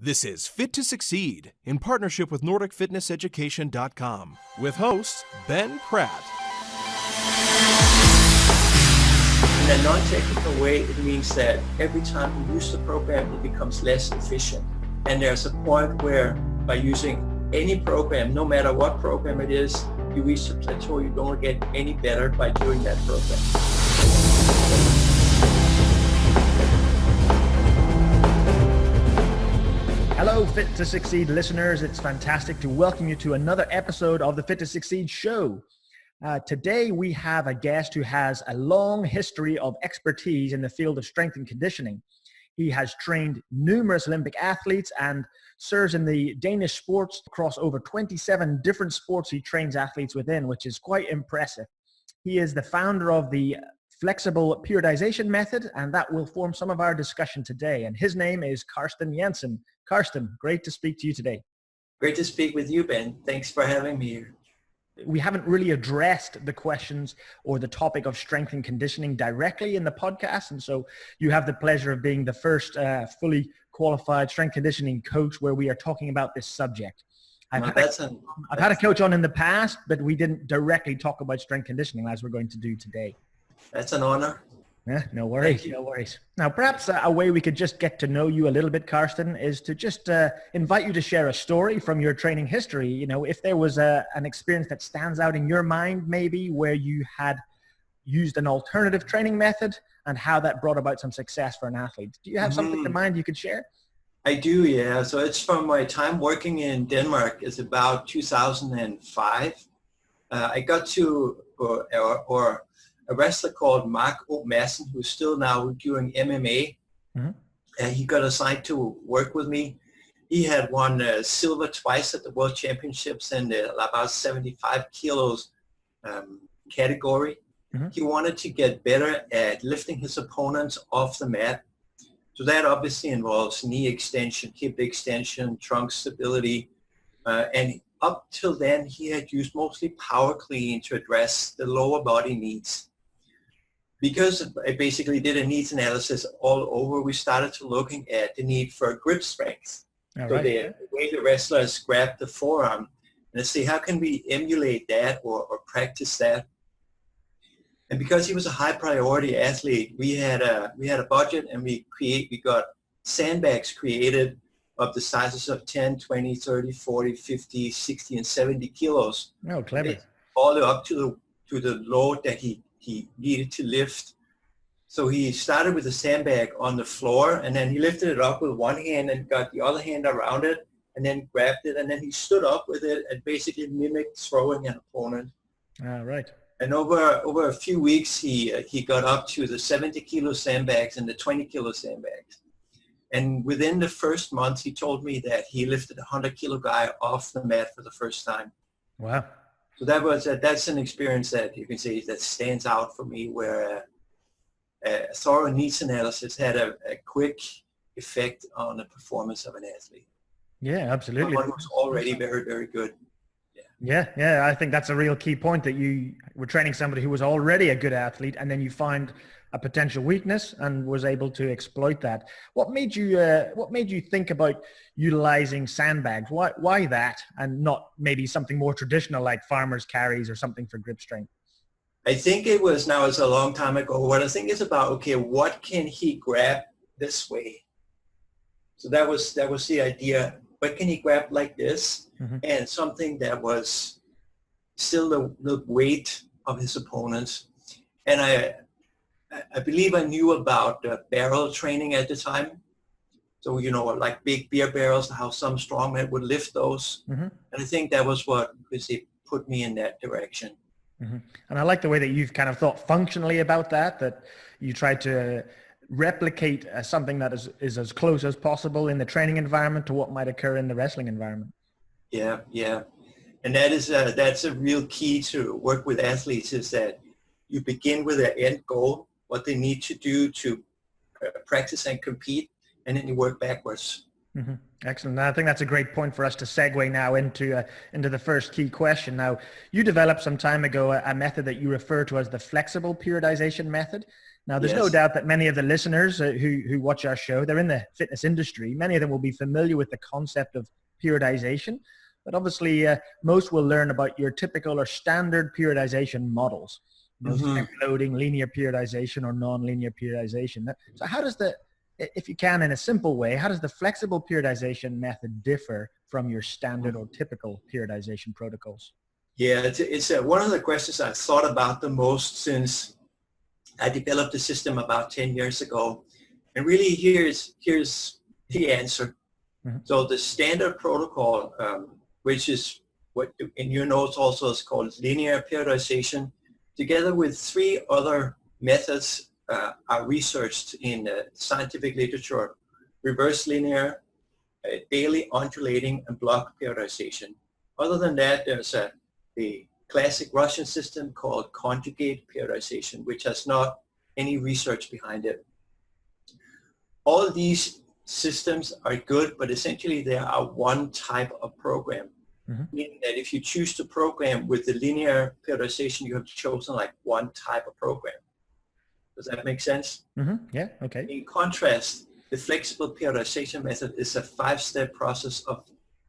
This is Fit to Succeed in partnership with NordicFitnessEducation.com with hosts Ben Pratt. In a non-technical way, it means that every time you use the program, it becomes less efficient. And there's a point where by using any program, no matter what program it is, you reach a plateau. You don't get any better by doing that program. Hello, Fit to Succeed listeners. It's fantastic to welcome you to another episode of the Fit to Succeed show. Today, we have a guest who has a long history of expertise in the field of strength and conditioning. He has trained numerous Olympic athletes and serves in the Danish sports across over 27 different sports he trains athletes within, which is quite impressive. He is the founder of the Flexible Periodization Method, and that will form some of our discussion today. And his name is Karsten Jensen. Karsten, great to speak to you today. Great to speak with you, Ben. Thanks for having me here. We haven't really addressed the questions or the topic of strength and conditioning directly in the podcast. And so you have the pleasure of being the first fully qualified strength conditioning coach where we are talking about this subject. I've had a coach on in the past, but we didn't directly talk about strength conditioning as we're going to do today. That's an honor. Yeah, no worries, no worries. Now, perhaps a way we could just get to know you a little bit, Karsten, is to just invite you to share a story from your training history. You know, if there was an experience that stands out in your mind, maybe where you had used an alternative training method and how that brought about some success for an athlete. Do you have something in mind you could share? I do, yeah. So it's from my time working in Denmark. It's about 2005. I got to, a wrestler called Mark O. Madsen, who's still now doing MMA. He got assigned to work with me. He had won silver twice at the World Championships in the about 75 kilos category. He wanted to get better at lifting his opponents off the mat. So that obviously involves knee extension, hip extension, trunk stability. And up till then, he had used mostly power clean to address the lower body needs. Because I basically did a needs analysis all over, we started to looking at the need for grip strength. So the way the wrestlers grab the forearm, and see how can we emulate that or practice that. And because he was a high priority athlete, we had a budget, and we got sandbags created of the sizes of 10, 20, 30, 40, 50, 60, and 70 kilos. Oh, clever. All the way up to the load that he needed to lift. So he started with a sandbag on the floor, and then he lifted it up with one hand and got the other hand around it and then grabbed it, and then he stood up with it and basically mimicked throwing an opponent. Right. And over a few weeks, he got up to the 70 kilo sandbags and the 20 kilo sandbags. And within the first month, he told me that he lifted a 100 kilo guy off the mat for the first time. Wow. So that's an experience that you can say that stands out for me, where a thorough needs analysis had a quick effect on the performance of an athlete. Yeah, absolutely. Someone who's already very, very good. Yeah. I think that's a real key point, that you were training somebody who was already a good athlete, and then you find a potential weakness and was able to exploit that. What made you think about utilizing sandbags? Why that, and not maybe something more traditional like farmers carries or something for grip strength? I think it's a long time ago. What I think is about, okay, what can he grab this way? So that was the idea. What can he grab like this? And something that was still the weight of his opponents. And I believe I knew about barrel training at the time. So, like big beer barrels, how some strongmen would lift those. And I think that was what put me in that direction. And I like the way that you've kind of thought functionally about that you try to replicate something that is as close as possible in the training environment to what might occur in the wrestling environment. Yeah. And that's a real key to work with athletes, is that you begin with an end goal, what they need to do to practice and compete, and then you work backwards. Excellent. I think that's a great point for us to segue now into the first key question. Now, you developed some time ago a method that you refer to as the Flexible Periodization Method. Now, there's no doubt that many of the listeners who watch our show, they're in the fitness industry. Many of them will be familiar with the concept of periodization, but obviously most will learn about your typical or standard periodization models. Step loading, linear periodization, or non-linear periodization. So how does if you can, in a simple way, how does the flexible periodization method differ from your standard or typical periodization protocols? Yeah, it's one of the questions I've thought about the most since I developed the system about 10 years ago. And really, here's the answer. So the standard protocol, which is what in your notes also is called linear periodization, together with 3 other methods are researched in the scientific literature: reverse linear, daily undulating, and block periodization. Other than that, there's the classic Russian system called conjugate periodization, which has not any research behind it. All of these systems are good, but essentially they are one type of program. Meaning that if you choose to program with the linear periodization, you have chosen like one type of program. Does that make sense? Yeah, okay. In contrast, the flexible periodization method is a 5-step process of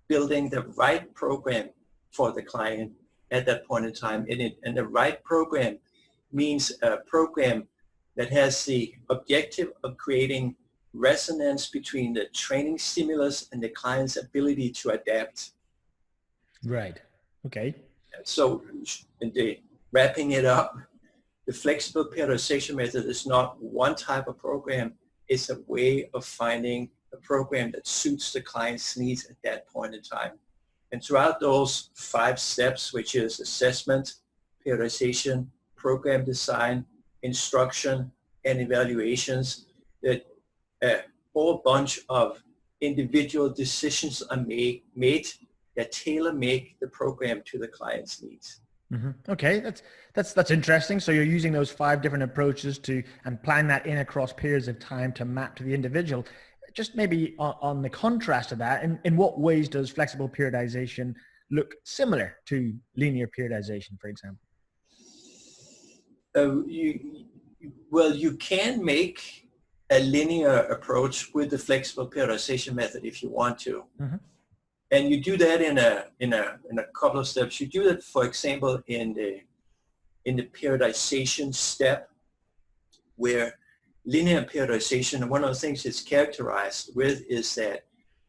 building the right program for the client at that point in time. And the right program means a program that has the objective of creating resonance between the training stimulus and the client's ability to adapt. Right. Okay. So wrapping it up, the flexible periodization method is not one type of program. It's a way of finding a program that suits the client's needs at that point in time. And throughout those 5 steps, which is assessment, periodization, program design, instruction, and evaluations, that a whole bunch of individual decisions are made that tailor-make the program to the client's needs. Okay, that's interesting. So you're using those 5 different approaches and plan that in across periods of time to map to the individual. Just maybe on the contrast of that, in what ways does flexible periodization look similar to linear periodization, for example? You can make a linear approach with the flexible periodization method if you want to. And you do that in a couple of steps. You do that, for example, in the periodization step, where linear periodization, one of the things it's characterized with is that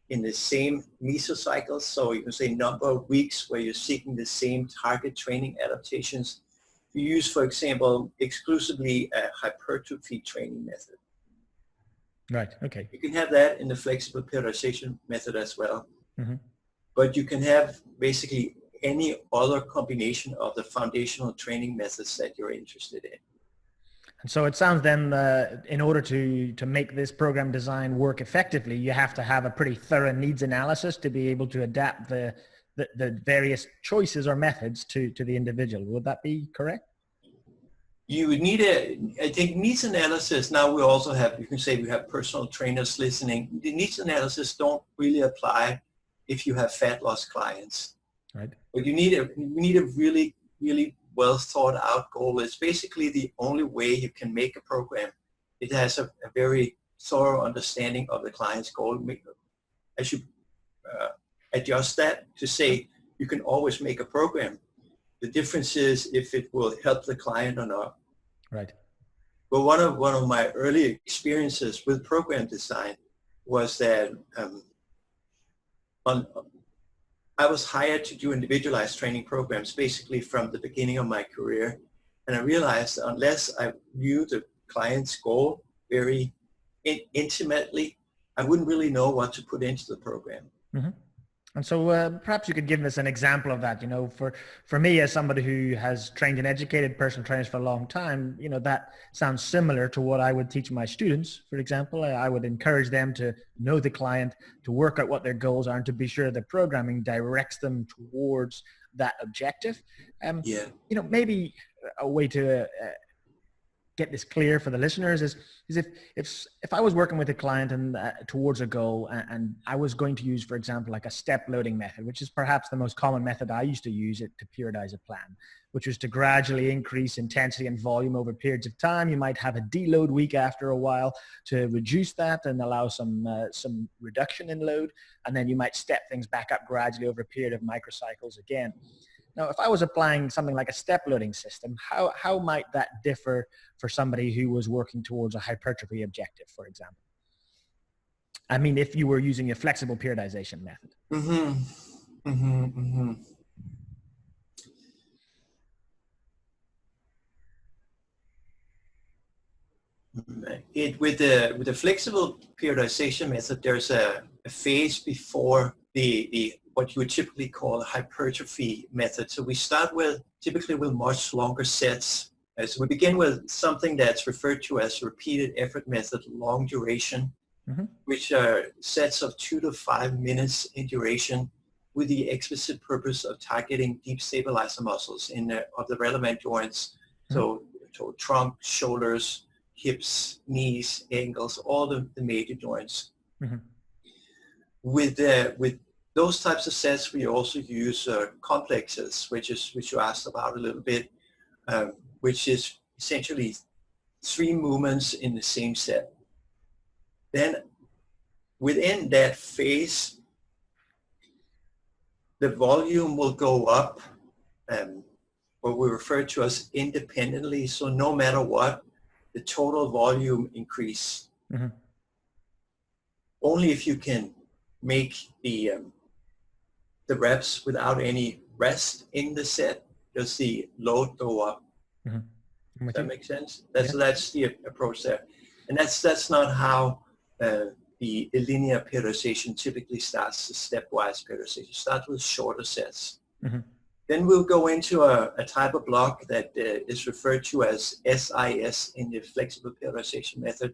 in the same mesocycles, so you can say number of weeks where you're seeking the same target training adaptations, you use, for example, exclusively a hypertrophy training method. Right, okay. You can have that in the flexible periodization method as well. But you can have basically any other combination of the foundational training methods that you're interested in. And so it sounds then in order to make this program design work effectively, you have to have a pretty thorough needs analysis to be able to adapt the various choices or methods to the individual. Would that be correct? You would need I think needs analysis. Now we also have, you can say we have personal trainers listening. The needs analysis don't really apply if you have fat loss clients. Right. But you need a really, really well thought out goal. It's basically the only way you can make a program. It has a very thorough understanding of the client's goal. I should adjust that to say you can always make a program. The difference is if it will help the client or not. Right. But one of my early experiences with program design was that I was hired to do individualized training programs basically from the beginning of my career. And I realized that unless I knew the client's goal very intimately, I wouldn't really know what to put into the program. And so perhaps you could give us an example of that. For me, as somebody who has trained and educated personal trainers for a long time, that sounds similar to what I would teach my students. For example, I would encourage them to know the client, to work out what their goals are, and to be sure the programming directs them towards that objective. Maybe a way to get this clear for the listeners is if I was working with a client and towards a goal, and I was going to use, for example, like a step loading method, which is perhaps the most common method I used to use it to periodize a plan, which was to gradually increase intensity and volume over periods of time. You might have a deload week after a while to reduce that and allow some reduction in load. And then you might step things back up gradually over a period of microcycles again. Now, if I was applying something like a step loading system, how might that differ for somebody who was working towards a hypertrophy objective, for example? I mean, if you were using a flexible periodization method. Mm-hmm. Mm-hmm. Mm-hmm. With the flexible periodization method, there's a phase before the what you would typically call a hypertrophy method. So we start typically with much longer sets. So we begin with something that's referred to as repeated effort method, long duration, which are sets of 2 to 5 minutes in duration, with the explicit purpose of targeting deep stabilizer muscles of the relevant joints. So trunk, shoulders, hips, knees, ankles, all the major joints. With those types of sets, we also use complexes, which you asked about a little bit, which is essentially 3 movements in the same set. Then within that phase, the volume will go up, what we refer to as independently. So no matter what, the total volume increase. Only if you can make the reps without any rest in the set does the load go up. Does that make sense? That's the approach there. And that's not how the linear periodization typically starts, the stepwise periodization. Start with shorter sets. Then we'll go into a type of block that is referred to as SIS in the flexible periodization method,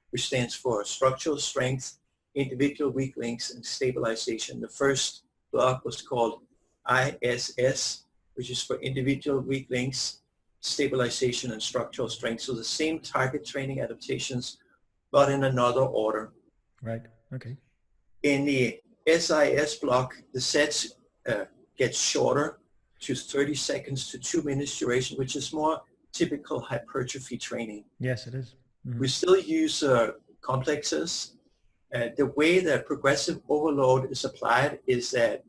which stands for structural strength, individual weak links, and stabilization. The first block was called ISS, which is for individual weak links, stabilization, and structural strength. So the same target training adaptations, but in another order. Right. Okay. In the SIS block, the sets get shorter to 30 seconds to 2 minutes duration, which is more typical hypertrophy training. Yes, it is. We still use complexes. The way that progressive overload is applied is that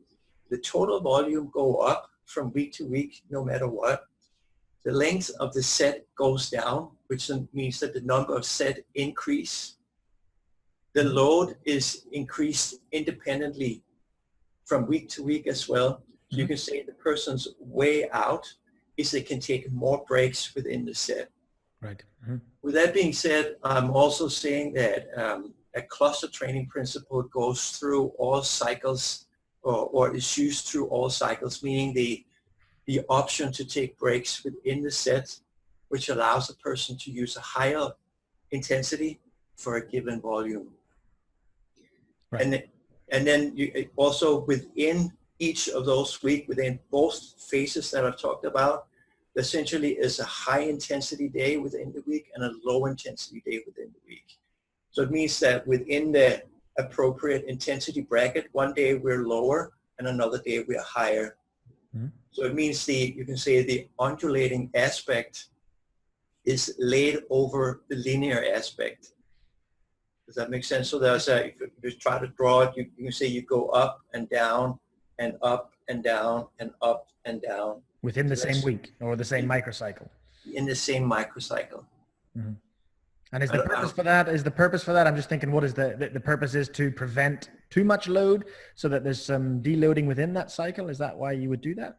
the total volume go up from week to week, no matter what. The length of the set goes down, which means that the number of set increase. The load is increased independently from week to week as well. So you can say the person's way out is they can take more breaks within the set. Right. With that being said, I'm also saying that a cluster training principle goes through all cycles or is used through all cycles, meaning the option to take breaks within the set, which allows a person to use a higher intensity for a given volume. Right. And then you also within each of those weeks, within both phases that I've talked about, essentially is a high intensity day within the week and a low intensity day within the week. So it means that within the appropriate intensity bracket, one day we're lower and another day we're higher. So it means you can say the undulating aspect is laid over the linear aspect. Does that make sense? So there's if you try to draw it, you can say you go up and down and up and down and up and down. Within the same week or the same microcycle? In the same microcycle. And is the purpose for that, I'm just thinking, what is the purpose is to prevent too much load so that there's some deloading within that cycle? Is that why you would do that?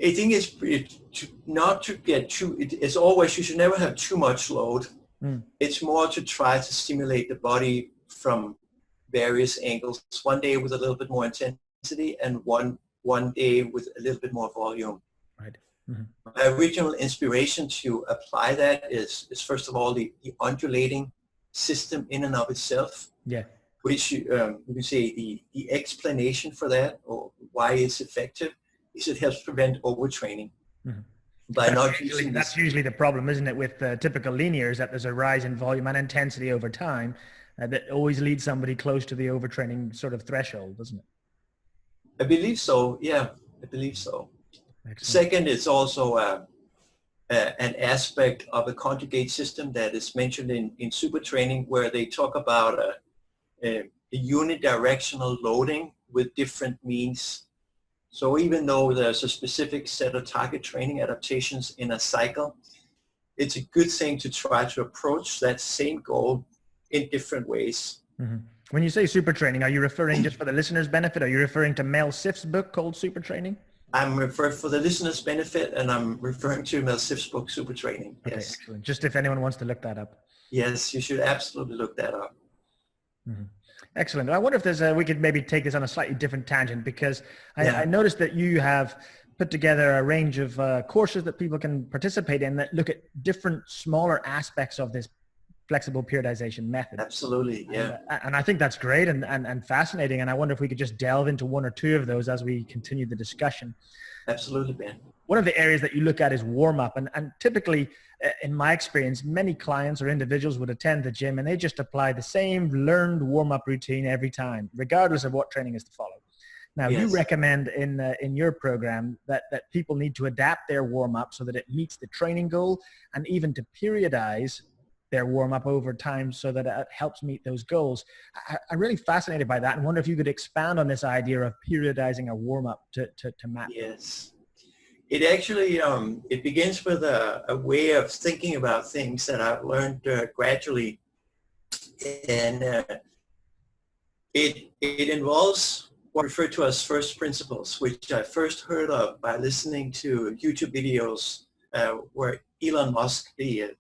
I think it's not to get too, it's always, you should never have too much load. It's more to try to stimulate the body from various angles. One day with a little bit more intensity and one day with a little bit more volume. Right. My original inspiration to apply that is first of all the undulating system in and of itself. Yeah. Which you can say the explanation for that or why it's effective is it helps prevent overtraining. by not using this. That's usually the problem, isn't it, with typical linears, that there's a rise in volume and intensity over time that always leads somebody close to the overtraining sort of threshold, doesn't it? I believe so. Yeah, I believe so. Excellent. Second, it's also an aspect of a conjugate system that is mentioned in super training, where they talk about a unidirectional loading with different means. So even though there's a specific set of target training adaptations in a cycle, it's a good thing to try to approach that same goal in different ways. Mm-hmm. When you say super training, are you referring, just for the listener's benefit, are you referring to Mel Siff's book called Super Training? I'm referring, for the listener's benefit, and I'm referring to Mel Siff's book, Super Training. Okay, yes. Excellent. Just if anyone wants to look that up. Yes, you should absolutely look that up. Mm-hmm. Excellent. I wonder if there's we could maybe take this on a slightly different tangent, because I noticed that you have put together a range of courses that people can participate in that look at different smaller aspects of this flexible periodization method. Absolutely, yeah. And I think that's great and fascinating. And I wonder if we could just delve into one or two of those as we continue the discussion. Absolutely, Ben. One of the areas that you look at is warm-up. And typically, in my experience, many clients or individuals would attend the gym and they just apply the same learned warm-up routine every time, regardless of what training is to follow. Now, you recommend in your program that people need to adapt their warm-up so that it meets the training goal, and even to periodize their warm-up over time so that it helps meet those goals. I'm really fascinated by that and wonder if you could expand on this idea of periodizing a warm-up to map. Yes. It actually, it begins with a way of thinking about things that I've learned gradually. And it involves what are referred to as first principles, which I first heard of by listening to YouTube videos where Elon Musk, the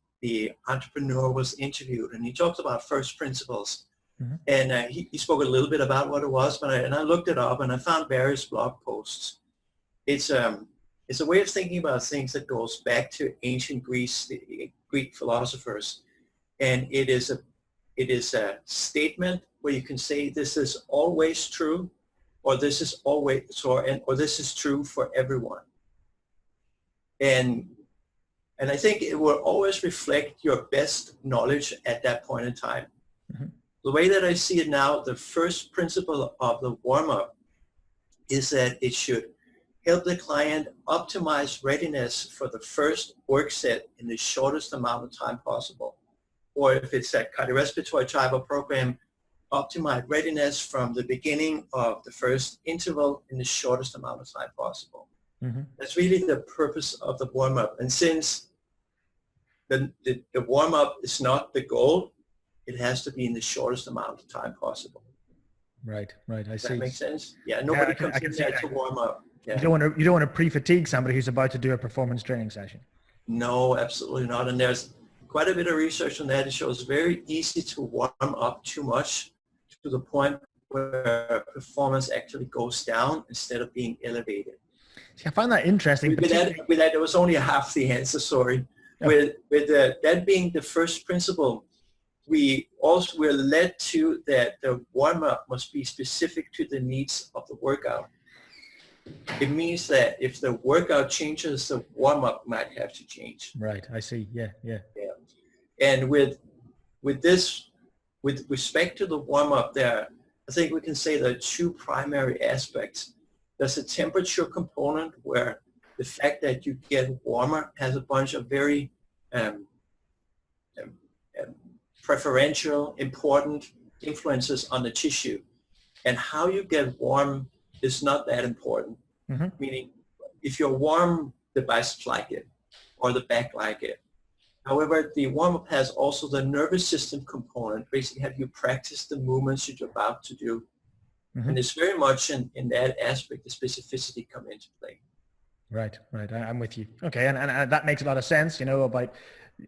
entrepreneur, was interviewed, and he talked about first principles. Mm-hmm. And he spoke a little bit about what it was, but I looked it up and I found various blog posts. It's a way of thinking about things that goes back to ancient Greece, the Greek philosophers, and it is a statement where you can say this is always true, or this is always or this is true for everyone. And I think it will always reflect your best knowledge at that point in time. Mm-hmm. The way that I see it now, the first principle of the warm-up is that it should help the client optimize readiness for the first work set in the shortest amount of time possible. Or if it's a cardiorespiratory type of program, optimize readiness from the beginning of the first interval in the shortest amount of time possible. Mm-hmm. That's really the purpose of the warm-up. And since the warm-up is not the goal, it has to be in the shortest amount of time possible. Right. I see. Does that make sense? Yeah, nobody comes in there to warm up. Yeah. You don't want to pre-fatigue somebody who's about to do a performance training session. No, absolutely not. And there's quite a bit of research on that. It shows very easy to warm up too much to the point where performance actually goes down instead of being elevated. See, I find that interesting. With that, there was only half the answer, sorry. Oh. With that being the first principle, we're led to that the warm-up must be specific to the needs of the workout. It means that if the workout changes, the warm-up might have to change. Right, I see. Yeah. And with respect to the warm-up there, I think we can say there are two primary aspects. There's a temperature component where the fact that you get warmer has a bunch of very preferential, important influences on the tissue. And how you get warm is not that important. Mm-hmm. Meaning, if you're warm, the biceps like it, or the back like it. However, the warm-up has also the nervous system component. Basically, have you practiced the movements that you're about to do? Mm-hmm. And it's very much in that aspect the specificity come into play. Right. I'm with you. Okay, and that makes a lot of sense, about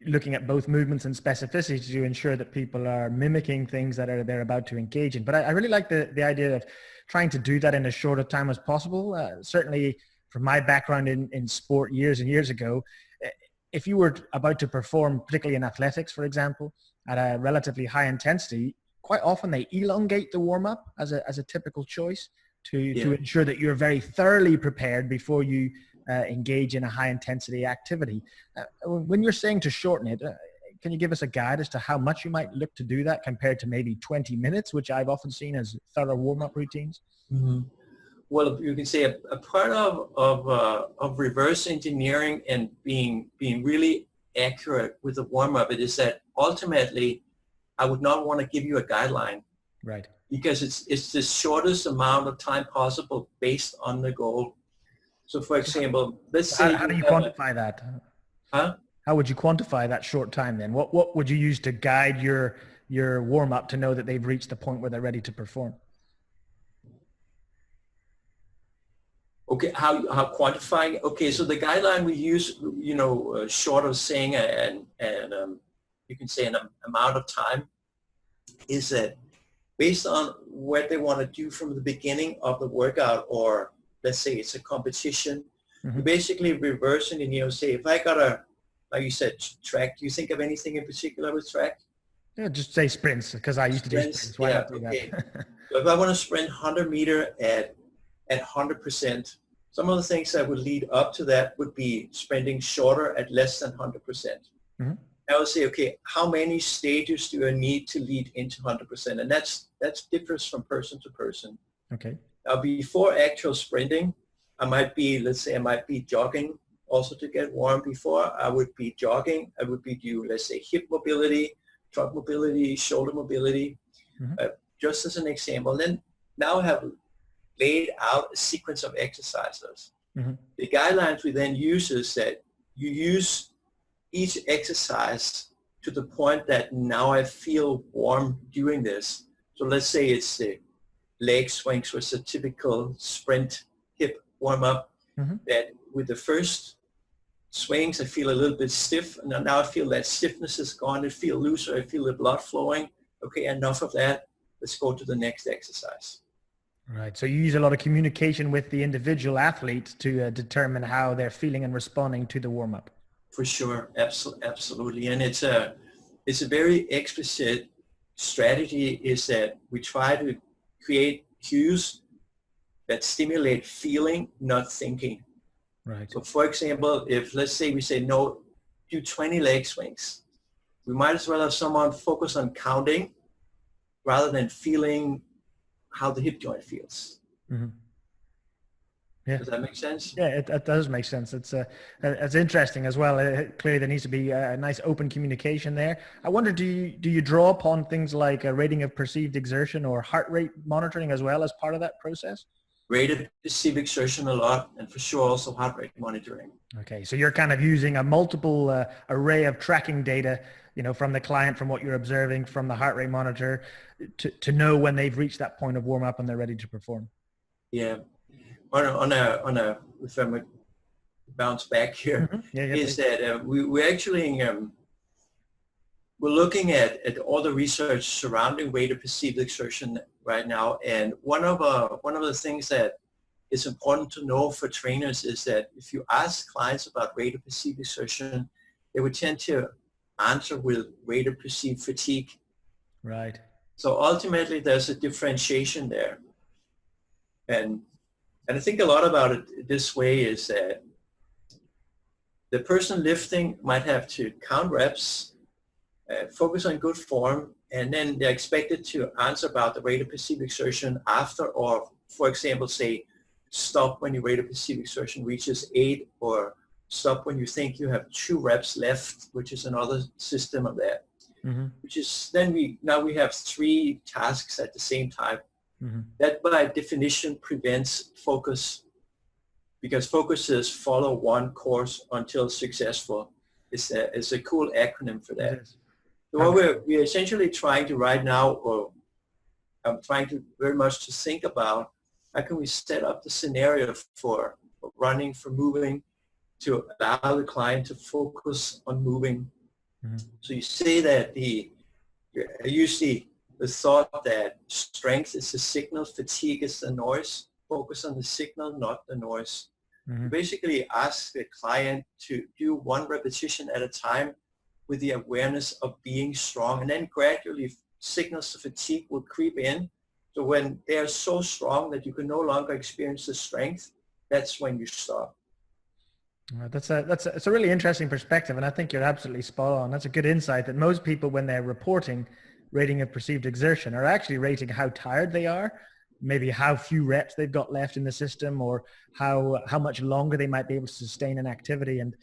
looking at both movements and specificity to ensure that people are mimicking things that they're about to engage in. But I really like the idea of trying to do that in as short a time as possible. Certainly from my background in sport years and years ago, if you were about to perform, particularly in athletics, for example, at a relatively high intensity, quite often they elongate the warm-up as a typical choice to ensure that you're very thoroughly prepared before you engage in a high intensity activity. When you're saying to shorten it, can you give us a guide as to how much you might look to do that compared to maybe 20 minutes, which I've often seen as thorough warm-up routines? Mm-hmm. Well, you can say a part of reverse engineering and being really accurate with the warm-up, it is that ultimately I would not want to give you a guideline. Right. Because it's the shortest amount of time possible based on the goal. So for example, let's say how do you quantify that? Huh? How would you quantify that short time then? What would you use to guide your warm-up to know that they've reached the point where they're ready to perform? Okay, how quantifying? Okay, so the guideline we use, short of saying and you can say an amount of time, is that based on what they want to do from the beginning of the workout, or let's say it's a competition, you basically reverse engineer. Say if I got like you said, track. Do you think of anything in particular with track? Yeah, just say sprints, because I used to do sprints. Why not do that? So if I want to sprint 100 meter at 100%, some of the things that would lead up to that would be sprinting shorter at less than 100%. Mm-hmm. I would say, okay, how many stages do I need to lead into 100%? And that's differs from person to person. Okay. Now, before actual sprinting, let's say I might be jogging also to get warm. Before I would be jogging, I would be doing, let's say, hip mobility, trunk mobility, shoulder mobility, just as an example. Then now I have laid out a sequence of exercises. Mm-hmm. The guidelines we then use is that you use each exercise to the point that now I feel warm doing this. So let's say it's the leg swings, which is a typical sprint hip warm-up, that with the first swings, I feel a little bit stiff. And now I feel that stiffness is gone. I feel looser. I feel the blood flowing. Okay, enough of that. Let's go to the next exercise. Right. So you use a lot of communication with the individual athlete to determine how they're feeling and responding to the warm-up. For sure. Absolutely. And it's a very explicit strategy is that we try to create cues that stimulate feeling, not thinking. Right. So for example, if let's say we say, no, do 20 leg swings, we might as well have someone focus on counting rather than feeling how the hip joint feels. Mm-hmm. Yeah. Does that make sense? Yeah, it does make sense. It's interesting as well. Clearly, there needs to be a nice open communication there. I wonder, do you draw upon things like a rating of perceived exertion or heart rate monitoring as well as part of that process? Rate of perceived exertion a lot, and for sure also heart rate monitoring. Okay, so you're kind of using a multiple array of tracking data, from the client, from what you're observing, from the heart rate monitor, to know when they've reached that point of warm up and they're ready to perform. Yeah. If I'm going to bounce back here, is that we actually we're looking at all the research surrounding rate of perceived exertion right now, and one of the things that is important to know for trainers is that if you ask clients about rate of perceived exertion, they would tend to answer with rate of perceived fatigue. Right. So ultimately, there's a differentiation there, and I think a lot about it this way is that the person lifting might have to count reps, focus on good form, and then they're expected to answer about the rate of perceived exertion after, or for example, say, stop when your rate of perceived exertion reaches 8, or stop when you think you have 2 reps left, which is another system of that. Mm-hmm. Which is then we have 3 tasks at the same time. Mm-hmm. That by definition prevents focus, because focuses follow one course until successful. It's a cool acronym for that. So what we're essentially trying to right now, or I'm trying to very much to think about, how can we set up the scenario for running, for moving, to allow the client to focus on moving. Mm-hmm. So you say that usually the thought that strength is the signal, fatigue is the noise, focus on the signal, not the noise. Mm-hmm. You basically ask the client to do 1 repetition at a time with the awareness of being strong, and then gradually signals of fatigue will creep in. So when they are so strong that you can no longer experience the strength, that's when you stop. It's a really interesting perspective, and I think you're absolutely spot on. That's a good insight that most people, when they're reporting rating of perceived exertion, are actually rating how tired they are, maybe how few reps they've got left in the system, or how much longer they might be able to sustain an activity. And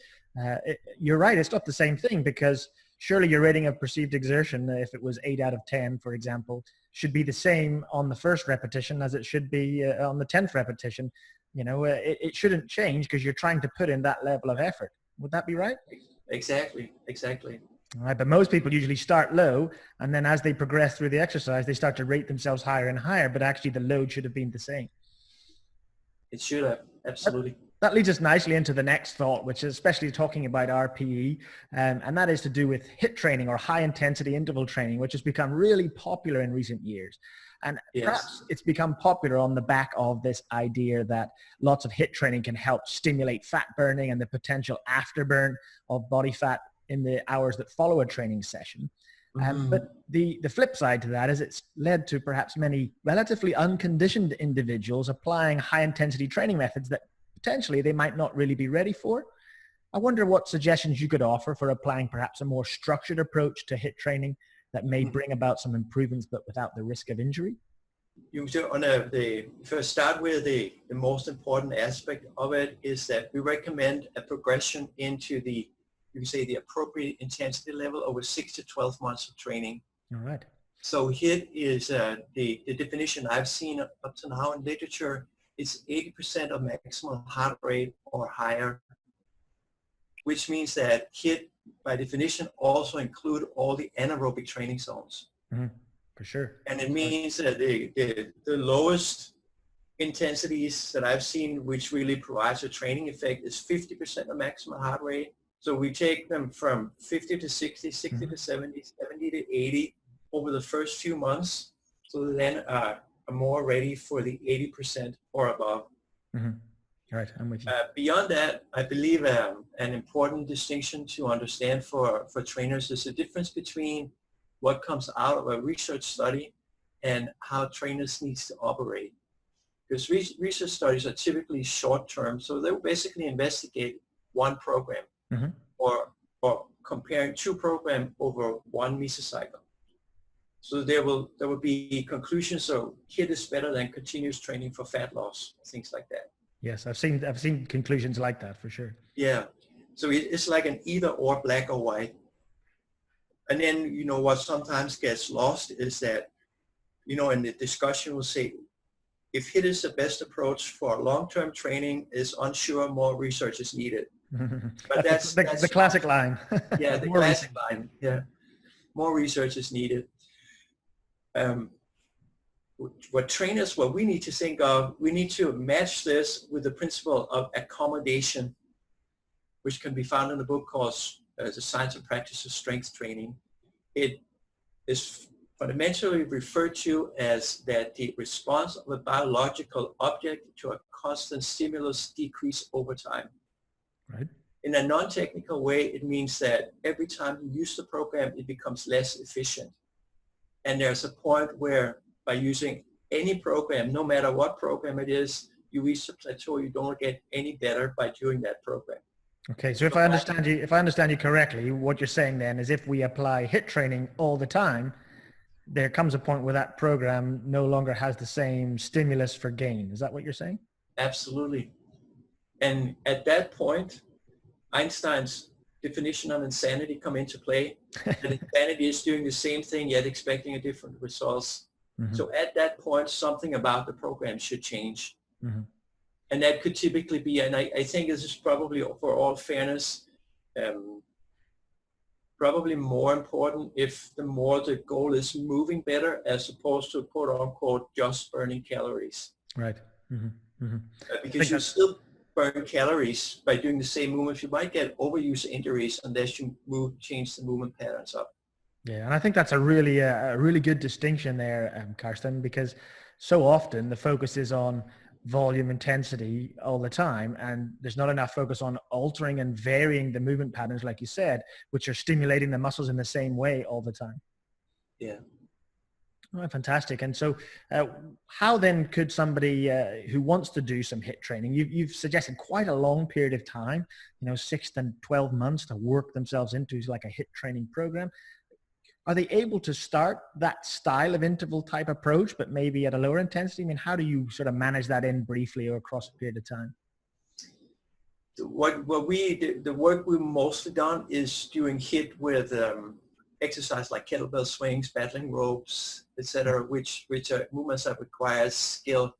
you're right, it's not the same thing, because surely your rating of perceived exertion, if it was 8 out of 10, for example, should be the same on the first repetition as it should be on the 10th repetition. It shouldn't change because you're trying to put in that level of effort. Would that be right? Exactly. All right, but most people usually start low, and then as they progress through the exercise, they start to rate themselves higher and higher, but actually the load should have been the same. It should have, absolutely. That leads us nicely into the next thought, which is especially talking about RPE, and that is to do with HIIT training, or high intensity interval training, which has become really popular in recent years. And Yes. Perhaps it's become popular on the back of this idea that lots of HIIT training can help stimulate fat burning and the potential afterburn of body fat in the hours that follow a training session. But the flip side to that is it's led to perhaps many relatively unconditioned individuals applying high intensity training methods that potentially they might not really be ready for. I wonder what suggestions you could offer for applying perhaps a more structured approach to HIIT training that may bring about some improvements, but without the risk of injury. You first start with the most important aspect of it is that we recommend a progression into the appropriate intensity level over 6 to 12 months of training. All right. So HIIT is the definition I've seen up to now in literature is 80% of maximum heart rate or higher, which means that HIIT by definition also include all the anaerobic training zones. Mm-hmm. For sure. And it means that the lowest intensities that I've seen, which really provides a training effect, is 50% of maximum heart rate. So we take them from 50 to 60, 60 to 70, 70 to 80 over the first few months. So then are more ready for the 80% or above. Mm-hmm. All right, I'm with you. Beyond that, I believe an important distinction to understand for trainers is the difference between what comes out of a research study and how trainers need to operate. Because research studies are typically short-term, so they will basically investigate one program or comparing two programs over one mesocycle. So there will be conclusions. So HIIT is better than continuous training for fat loss, things like that. Yes, I've seen conclusions like that for sure. Yeah, so it's like an either or, black or white. And then, what sometimes gets lost is that, in the discussion we'll say, if HIIT is the best approach for long-term training, is unsure, more research is needed. But that's the classic line. Yeah, the classic line. Yeah, more research is needed. What we need to think of, we need to match this with the principle of accommodation, which can be found in a book called The Science and Practice of Strength Training. It is fundamentally referred to as that the response of a biological object to a constant stimulus decrease over time. Right. In a non-technical way, it means that every time you use the program, it becomes less efficient. And there's a point where by using any program, no matter what program it is, you reach the plateau. You don't get any better by doing that program. Okay, so if I understand you correctly, what you're saying then is if we apply HIIT training all the time, there comes a point where that program no longer has the same stimulus for gain. Is that what you're saying? Absolutely. And at that point, Einstein's definition of insanity come into play. That insanity is doing the same thing yet expecting a different results. So at that point, something about the program should change. And that could typically be, and I think this is probably, for all fairness, probably more important if the more the goal is moving better as opposed to quote unquote just burning calories. Right. Because you still burn calories by doing the same movements. You might get overuse injuries unless you change the movement patterns up. Yeah, and I think that's a really good distinction there, Karsten, because so often the focus is on volume intensity all the time, and there's not enough focus on altering and varying the movement patterns, like you said, which are stimulating the muscles in the same way all the time. Yeah. Oh, fantastic. And so how then could somebody who wants to do some HIIT training, you've suggested quite a long period of time, 6 to 12 months to work themselves into like a HIIT training program. Are they able to start that style of interval type approach, but maybe at a lower intensity? I mean, how do you sort of manage that in briefly or across a period of time? The work we've mostly done is doing HIIT with exercise like kettlebell swings, battling ropes, etc., which are movements that require skill.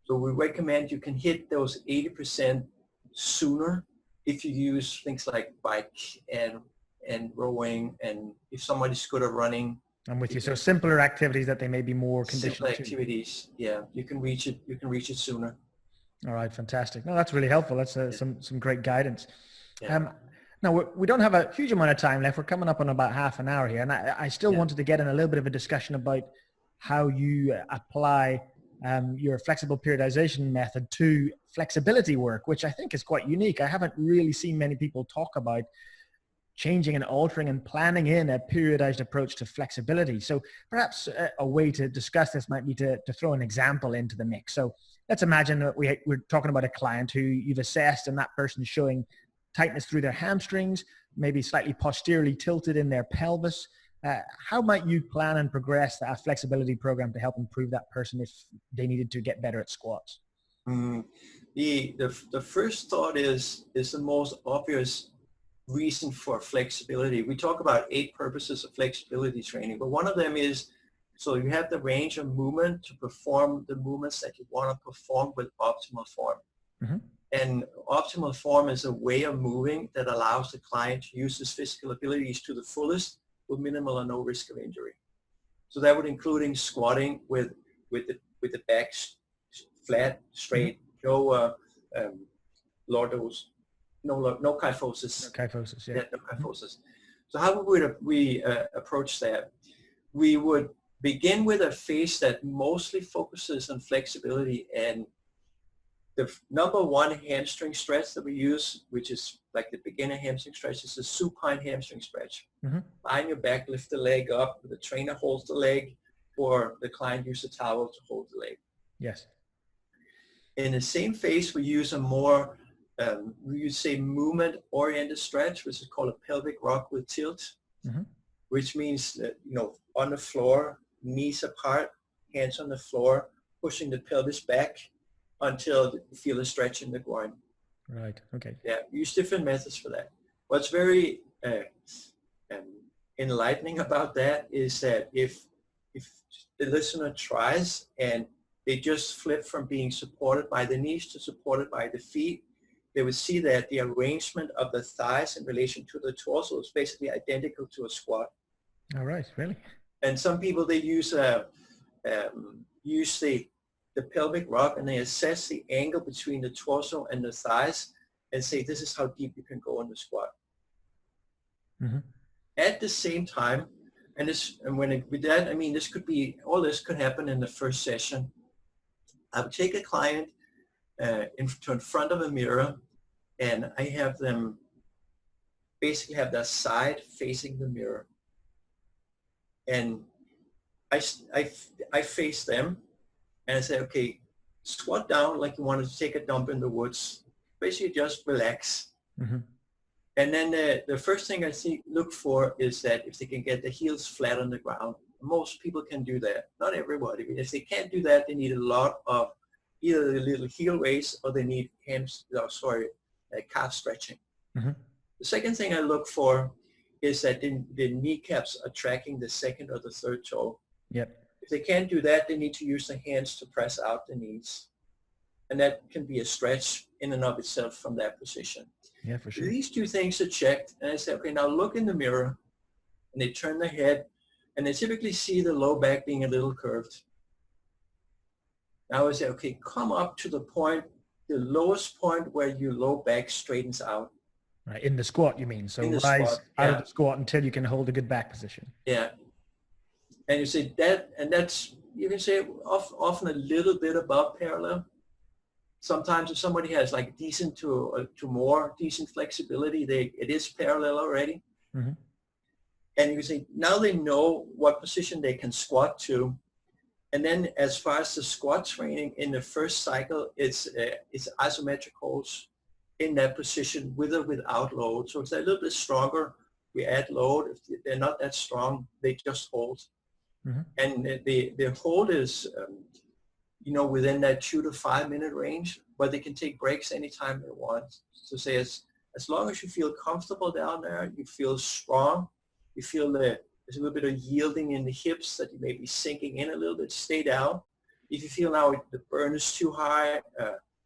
So we recommend you can hit those 80% sooner if you use things like bike and rowing, and if somebody's good at running. I'm with you. So simpler activities that they may be more conditioned Simple to. activities, yeah, you can reach it sooner. All right, fantastic. No, that's really helpful. That's some great guidance. Yeah. Now, we don't have a huge amount of time left. We're coming up on about half an hour here. And I still wanted to get in a little bit of a discussion about how you apply your flexible periodization method to flexibility work, which I think is quite unique. I haven't really seen many people talk about changing and altering and planning in a periodized approach to flexibility. So perhaps a way to discuss this might be to throw an example into the mix. So let's imagine that we're talking about a client who you've assessed and that person's showing tightness through their hamstrings, maybe slightly posteriorly tilted in their pelvis. How might you plan and progress a flexibility program to help improve that person if they needed to get better at squats? The first thought is the most obvious reason for flexibility. We talk about 8 purposes of flexibility training, but one of them is so you have the range of movement to perform the movements that you want to perform with optimal form. Mm-hmm. And optimal form is a way of moving that allows the client to use his physical abilities to the fullest with minimal or no risk of injury. So that would including squatting with the back flat, straight, no lordos, no kyphosis. No kyphosis, yeah. No kyphosis. So how would we approach that? We would begin with a phase that mostly focuses on flexibility, and the number one hamstring stretch that we use, which is like the beginner hamstring stretch, is a supine hamstring stretch. Mm-hmm. Lie on your back, lift the leg up, the trainer holds the leg, or the client uses a towel to hold the leg. Yes. In the same phase, we use a more, movement-oriented stretch, which is called a pelvic rock with tilt, mm-hmm. which means that, on the floor, knees apart, hands on the floor, pushing the pelvis back until you feel a stretch in the groin. Right, okay. Yeah, use different methods for that. What's very enlightening about that is that if the listener tries and they just flip from being supported by the knees to supported by the feet, they would see that the arrangement of the thighs in relation to the torso is basically identical to a squat. All right, really? And some people, they use the pelvic rock and they assess the angle between the torso and the thighs and say, this is how deep you can go in the squat. Mm-hmm. At the same time, with that, I mean, this could happen in the first session. I would take a client in front of a mirror, and I have them basically have their side facing the mirror. And I face them, and I say, okay, squat down like you wanted to take a dump in the woods. Basically just relax. Mm-hmm. And then the first thing I look for is that if they can get the heels flat on the ground. Most people can do that. Not everybody. But if they can't do that, they need a lot of either a little heel raise or they need calf stretching. Mm-hmm. The second thing I look for is that the kneecaps are tracking the second or the third toe. Yep. If they can't do that, they need to use the hands to press out the knees. And that can be a stretch in and of itself from that position. Yeah, for sure. These 2 things are checked. And I say, okay, now look in the mirror. And they turn their head. And they typically see the low back being a little curved. Now I say, okay, come up to the lowest point where your low back straightens out. Right, in the squat, you mean? So rise out of the squat until you can hold a good back position. Yeah. And you say that, and that's, you can say often a little bit above parallel. Sometimes if somebody has like decent to more decent flexibility, it is parallel already. Mm-hmm. And you say, now they know what position they can squat to. And then as far as the squat training in the first cycle, it's isometric holds in that position with or without load. So if they're a little bit stronger, we add load. If they're not that strong, they just hold. Mm-hmm. And the hold is, within that 2 to 5 minute range, but they can take breaks anytime they want. So say as long as you feel comfortable down there, you feel strong, you feel there's a little bit of yielding in the hips, that you may be sinking in a little bit, stay down. If you feel now the burn is too high,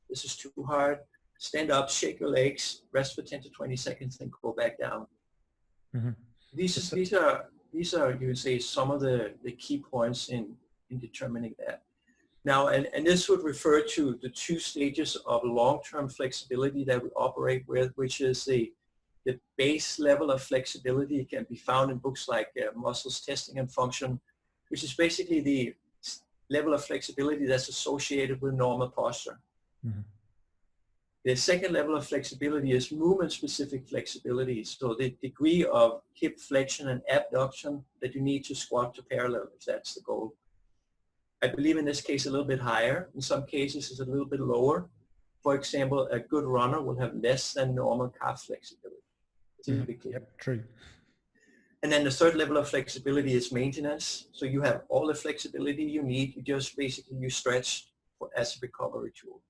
this is too hard, stand up, shake your legs, rest for 10 to 20 seconds, then go back down. Mm-hmm. These are, you would say, some of the key points in determining that. Now, and this would refer to the 2 stages of long-term flexibility that we operate with, which is the base level of flexibility. It can be found in books like Muscles, Testing, and Function, which is basically the level of flexibility that's associated with normal posture. Mm-hmm. The second level of flexibility is movement-specific flexibility, so the degree of hip flexion and abduction that you need to squat to parallel, if that's the goal. I believe in this case a little bit higher. In some cases it's a little bit lower. For example, a good runner will have less than normal calf flexibility. Typically. Yep, true. And then the third level of flexibility is maintenance. So you have all the flexibility you need. You just basically stretch as a recovery tool.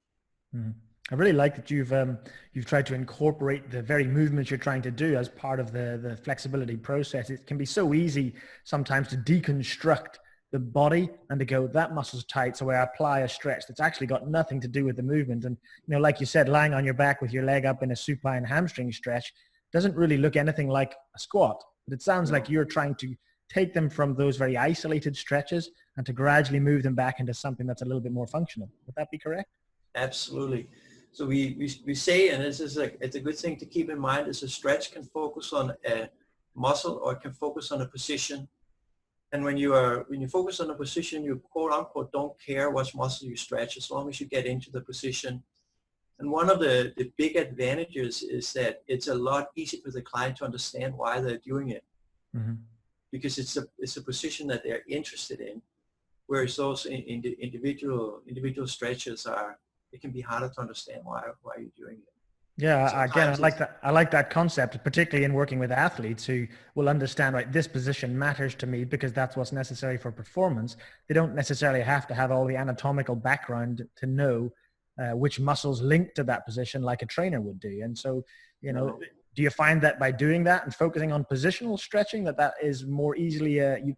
Mm-hmm. I really like that you've tried to incorporate the very movements you're trying to do as part of the flexibility process. It can be so easy sometimes to deconstruct the body and to go, that muscle's tight, so I apply a stretch that's actually got nothing to do with the movement. And like you said, lying on your back with your leg up in a supine hamstring stretch doesn't really look anything like a squat. But it sounds like you're trying to take them from those very isolated stretches and to gradually move them back into something that's a little bit more functional. Would that be correct? Absolutely. So we say, and this is it's a good thing to keep in mind, is a stretch can focus on a muscle or it can focus on a position. And when you focus on a position, you quote unquote don't care what muscle you stretch as long as you get into the position. And one of the big advantages is that it's a lot easier for the client to understand why they're doing it. Mm-hmm. Because it's a position that they're interested in. Whereas those individual stretches it can be harder to understand why you're doing it. Yeah, again, I like that concept, particularly in working with athletes who will understand, right, this position matters to me because that's what's necessary for performance. They don't necessarily have to have all the anatomical background to know which muscles link to that position like a trainer would do. And so, do you find that by doing that and focusing on positional stretching, that is more easily,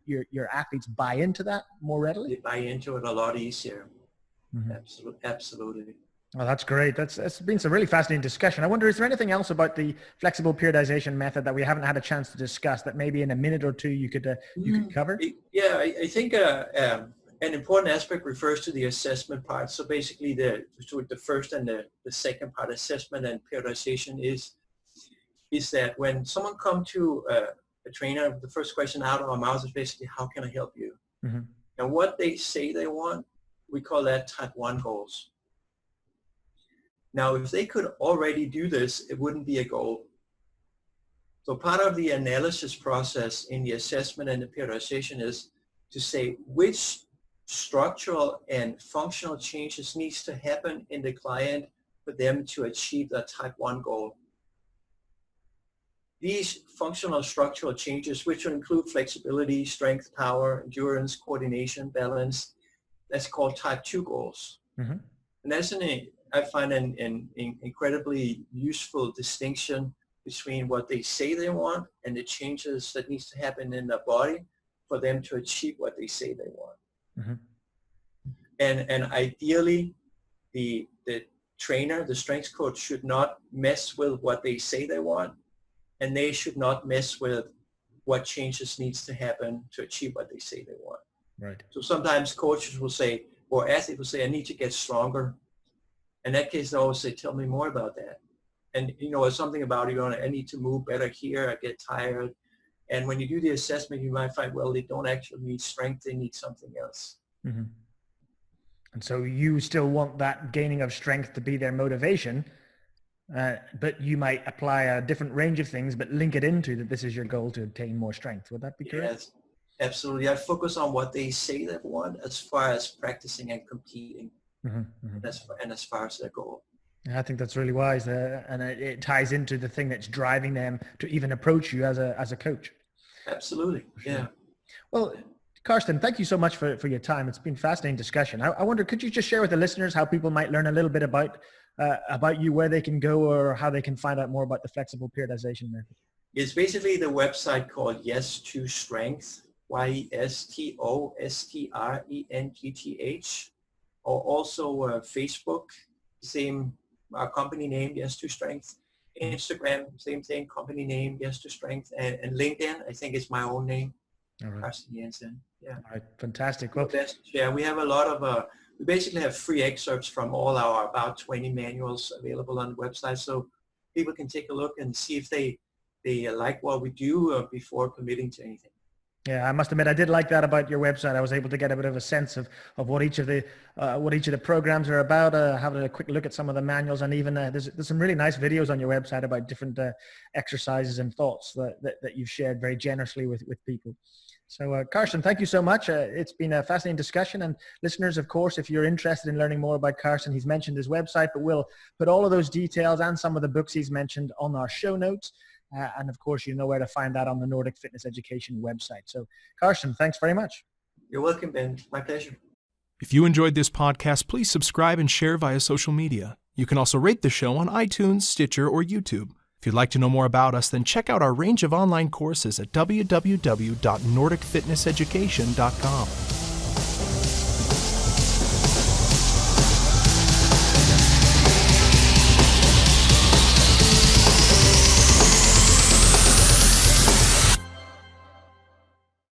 your athletes buy into that more readily? They buy into it a lot easier. Mm-hmm. Absolutely. Oh, that's great. It's been some really fascinating discussion. I wonder, is there anything else about the flexible periodization method that we haven't had a chance to discuss that maybe in a minute or two you could cover? Yeah, I think an important aspect refers to the assessment part. So basically the first and the second part, assessment and periodization, is that when someone comes to a trainer, the first question out of our mouth is basically, how can I help you? Mm-hmm. And what they say they want, we call that type 1 goals. Now, if they could already do this, it wouldn't be a goal. So part of the analysis process in the assessment and the periodization is to say which structural and functional changes needs to happen in the client for them to achieve that type 1 goal. These functional structural changes, which will include flexibility, strength, power, endurance, coordination, balance, that's called type 2 goals. Mm-hmm. And that's I find an incredibly useful distinction between what they say they want and the changes that needs to happen in their body for them to achieve what they say they want. Mm-hmm. And ideally, the trainer, the strength coach, should not mess with what they say they want, and they should not mess with what changes needs to happen to achieve what they say they want. Right. So sometimes coaches will say, or athletes will say, I need to get stronger. In that case, they always say, tell me more about that. And, it's something about, I need to move better here, I get tired. And when you do the assessment, you might find, well, they don't actually need strength, they need something else. Mm-hmm. And so you still want that gaining of strength to be their motivation, but you might apply a different range of things, but link it into that this is your goal to obtain more strength. Would that be correct? Yes, absolutely. I focus on what they say they want as far as practicing and competing, as far as their goal. I think that's really wise, and it ties into the thing that's driving them to even approach you as a coach. Absolutely, yeah. Well, Karsten, thank you so much for your time. It's been a fascinating discussion. I wonder, could you just share with the listeners how people might learn a little bit about you, where they can go, or how they can find out more about the flexible periodization method? It's basically the website called Yes to Strength, YESTOSTRENGTH, or also Facebook, same company name, Yes to Strength. Instagram, same thing, company name, Yes to Strength, and LinkedIn, I think it's my own name, Karsten Jensen. Yeah. All right, fantastic. Well, yeah, we have a lot of, we basically have free excerpts from all our about 20 manuals available on the website, so people can take a look and see if they like what we do before committing to anything. Yeah, I must admit, I did like that about your website. I was able to get a bit of a sense of what each of the programs are about, having a quick look at some of the manuals, and even there's some really nice videos on your website about different exercises and thoughts that you've shared very generously with people. So Karsten, thank you so much. It's been a fascinating discussion, and listeners, of course, if you're interested in learning more about Karsten, he's mentioned his website, but we'll put all of those details and some of the books he's mentioned on our show notes. And of course, you know where to find that on the Nordic Fitness Education website. So Karsten, thanks very much. You're welcome, Ben. My pleasure. If you enjoyed this podcast, please subscribe and share via social media. You can also rate the show on iTunes, Stitcher, or YouTube. If you'd like to know more about us, then check out our range of online courses at www.nordicfitnesseducation.com.